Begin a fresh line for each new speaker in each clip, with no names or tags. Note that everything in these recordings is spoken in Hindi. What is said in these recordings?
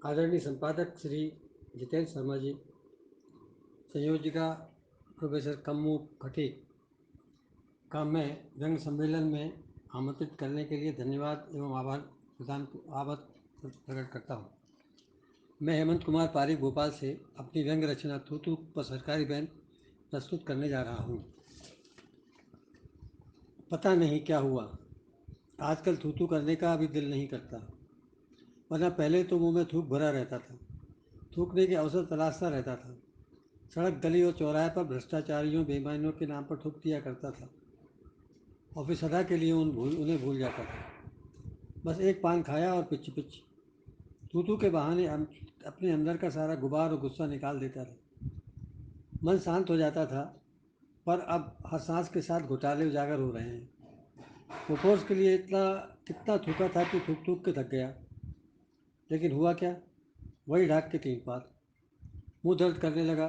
आदरणीय संपादक श्री जितेंद्र शर्मा जी, संयोजिका प्रोफेसर कम्मू खटीक का मैं व्यंग सम्मेलन में आमंत्रित करने के लिए धन्यवाद एवं आभार प्रकट करता हूँ। मैं हेमंत कुमार पारिक भोपाल से अपनी व्यंग रचना थूथू पर सरकारी बैन प्रस्तुत करने जा रहा हूँ। पता नहीं क्या हुआ, आजकल थूथू करने का अभी दिल नहीं करता, वरना पहले तो मुंह में थूक भरा रहता था। थूकने के अवसर तलाशता रहता था। सड़क, गली और चौराहे पर भ्रष्टाचारियों, बेईमानियों के नाम पर थूक दिया करता था और फिर सदा के लिए उन्हें भूल जाता था। बस एक पान खाया और पिच पिच थूथू के बहाने अपने अंदर का सारा गुबार और गुस्सा निकाल देता था। मन शांत हो जाता था, पर अब हर सांस के साथ घोटाले उजागर हो रहे हैं। बोफोर्स के लिए इतना कितना थूका था कि थूक थूक के थक गया, लेकिन हुआ क्या? वही ढाक के 3 पात। मुंह दर्द करने लगा।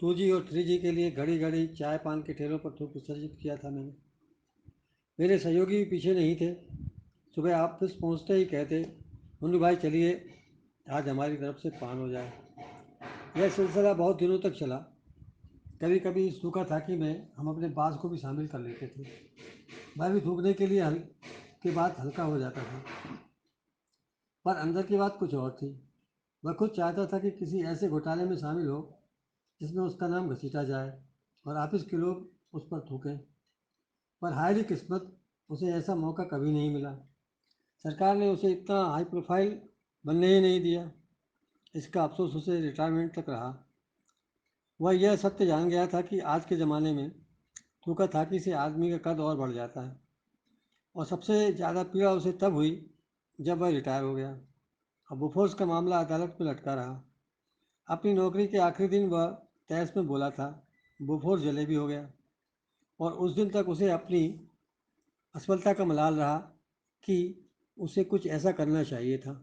2G और 3G के लिए घड़ी घड़ी चाय पान के ठेलों पर थूक विसर्जित किया था मैंने। मेरे सहयोगी भी पीछे नहीं थे। सुबह ऑफिस पहुंचते ही कहते, मुन्नू भाई चलिए, आज हमारी तरफ से पान हो जाए। यह सिलसिला बहुत दिनों तक चला। कभी कभी सूखा थाकी में हम अपने बास को भी शामिल कर लेते थे। मैं भी थूकने के लिए के बाद हल्का हो जाता था, पर अंदर की बात कुछ और थी। वह खुद चाहता था कि किसी ऐसे घोटाले में शामिल हो जिसमें उसका नाम घसीटा जाए और ऑफिस के लोग उस पर थूकें। पर हाय री किस्मत, उसे ऐसा मौका कभी नहीं मिला। सरकार ने उसे इतना हाई प्रोफाइल बनने ही नहीं दिया। इसका अफसोस उसे रिटायरमेंट तक रहा। वह यह सत्य जान गया था कि आज के ज़माने में थूका थाकी से आदमी का कद और बढ़ जाता है, और सबसे ज़्यादा पीड़ा उसे तब हुई जब वह रिटायर हो गया। अब बोफोर्स का मामला अदालत में लटका रहा। अपनी नौकरी के आखिरी दिन वह तहस में बोला था, बोफोर्स जलेबी हो गया। और उस दिन तक उसे अपनी असफलता का मलाल रहा कि उसे कुछ ऐसा करना चाहिए था।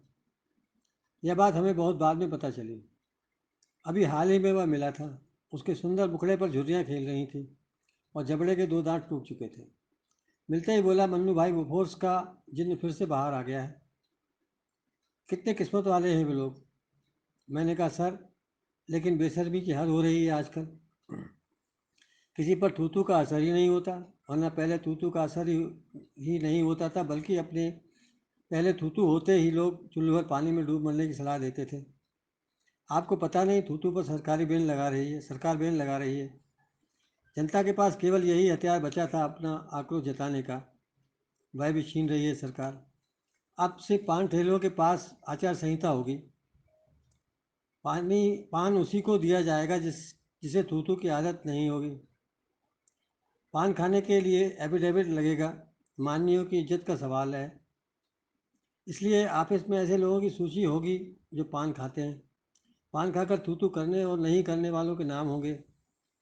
यह बात हमें बहुत बाद में पता चली। अभी हाल ही में वह मिला था। उसके सुंदर मुखड़े पर झुर्रियाँ खेल रही थी और जबड़े के 2 दांत टूट चुके थे। मिलते ही बोला, मन्नू भाई, बोफोर्स का जिन्न फिर से बाहर आ गया है। कितने किस्मत वाले हैं वे लोग। मैंने कहा, सर, लेकिन बेशर्मी की हद हो रही है आजकल। किसी पर थूथू का असर ही नहीं होता, वरना पहले थूथू का असर ही नहीं होता था, बल्कि अपने पहले थूथू होते ही लोग चुल्लू भर पानी में डूब मरने की सलाह देते थे। आपको पता नहीं, थूथू पर सरकार बैन लगा रही है। जनता के पास केवल यही हथियार बचा था अपना आक्रोश जताने का, वह भी छीन रही है सरकार। अब से पान ठेलों के पास आचार संहिता होगी। पान उसी को दिया जाएगा जिसे थूथू की आदत नहीं होगी। पान खाने के लिए एफिडेविट लगेगा। माननीयों की इज्जत का सवाल है, इसलिए ऑफिस में ऐसे लोगों की सूची होगी जो पान खाते हैं। पान खाकर थूथू करने और नहीं करने वालों के नाम होंगे,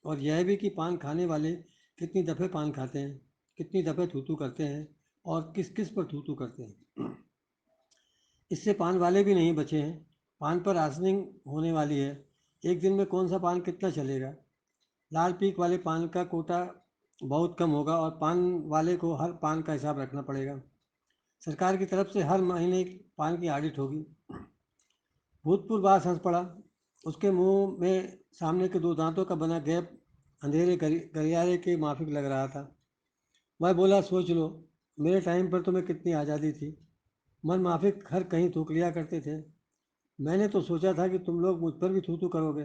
और यह भी कि पान खाने वाले कितनी दफ़े पान खाते हैं, कितनी दफ़े थूथू करते हैं और किस किस पर थूथू करते हैं। इससे पान वाले भी नहीं बचे हैं। पान पर आसनिंग होने वाली है। एक दिन में कौन सा पान कितना चलेगा? लाल पीक वाले पान का कोटा बहुत कम होगा और पान वाले को हर पान का हिसाब रखना पड़ेगा। सरकार की तरफ से हर महीने पान की ऑडिट होगी। भूतपूर्व बास हंस पड़ा। उसके मुंह में सामने के 2 दांतों का बना गैप अंधेरे गलियारे के माफिक लग रहा था। वह बोला, सोच लो, मेरे टाइम पर तुम्हें कितनी आज़ादी थी। मन माफिक हर कहीं थूक लिया करते थे। मैंने तो सोचा था कि तुम लोग मुझ पर भी थू थू करोगे,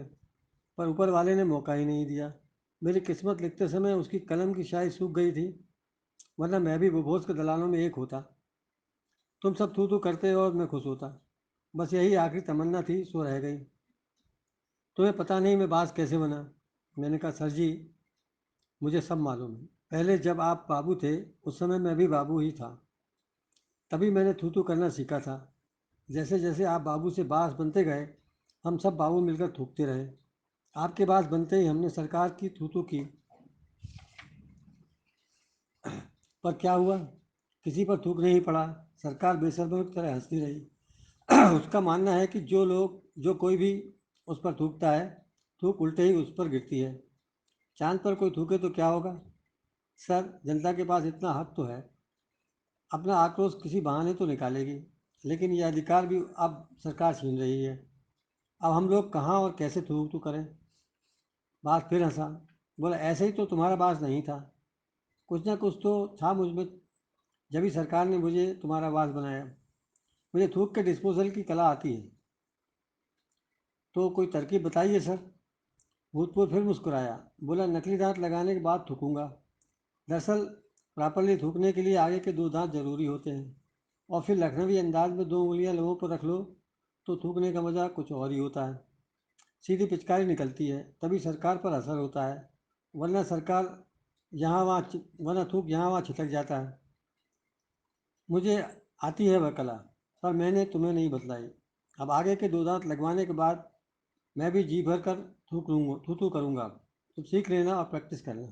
पर ऊपर वाले ने मौका ही नहीं दिया। मेरी किस्मत लिखते समय उसकी कलम की शाही सूख गई थी, वरना मैं भी बोफोर्स के दलालों में एक होता। तुम सब थू थू करते और मैं खुश होता। बस यही आखिरी तमन्ना थी, सो रह गई। तुम्हें पता नहीं मैं बास कैसे बना। मैंने कहा, सर जी, मुझे सब मालूम है। पहले जब आप बाबू थे, उस समय मैं भी बाबू ही था। तभी मैंने थू थू करना सीखा था। जैसे जैसे आप बाबू से बास बनते गए, हम सब बाबू मिलकर थूकते रहे। आपके बास बनते ही हमने सरकार की थू थू की। पर क्या हुआ? किसी पर थूक नहीं पड़ा। सरकार बेशर्मों की तरह हंसती रही। उसका मानना है कि जो कोई भी उस पर थूकता है, थूक उल्टे ही उस पर गिरती है। चांद पर कोई थूके तो क्या होगा? सर, जनता के पास इतना हक तो है, अपना आक्रोश किसी बहाने तो निकालेगी। लेकिन ये अधिकार भी अब सरकार छीन रही है। अब हम लोग कहाँ और कैसे थूक थू करें? बास फिर हंसा। बोला, ऐसे ही तो तुम्हारा बास नहीं था, कुछ ना कुछ तो था मुझ में, जब सरकार ने मुझे तुम्हारा बास बनाया। मुझे थूक के डिस्पोजल की कला आती है। तो कोई तरकीब बताइए सर। भूतपूर्व फिर मुस्कुराया। बोला, नकली दांत लगाने के बाद थूकूंगा। दरअसल प्रॉपरली थूकने के लिए आगे के दो दांत जरूरी होते हैं, और फिर लखनवी अंदाज में दो उंगलियां लोगों पर रख लो तो थूकने का मज़ा कुछ और ही होता है। सीधी पिचकारी निकलती है तभी सरकार पर असर होता है, वरना सरकार यहाँ वहाँ वरना थूक यहाँ वहाँ छिटक जाता है। मुझे आती है वह कला, पर मैंने तुम्हें नहीं बतलाई। अब आगे के दो दांत लगवाने के बाद मैं भी जी भर कर थूक लूँगा, थू थू करूँगा। तुम सीख लेना और प्रैक्टिस करना।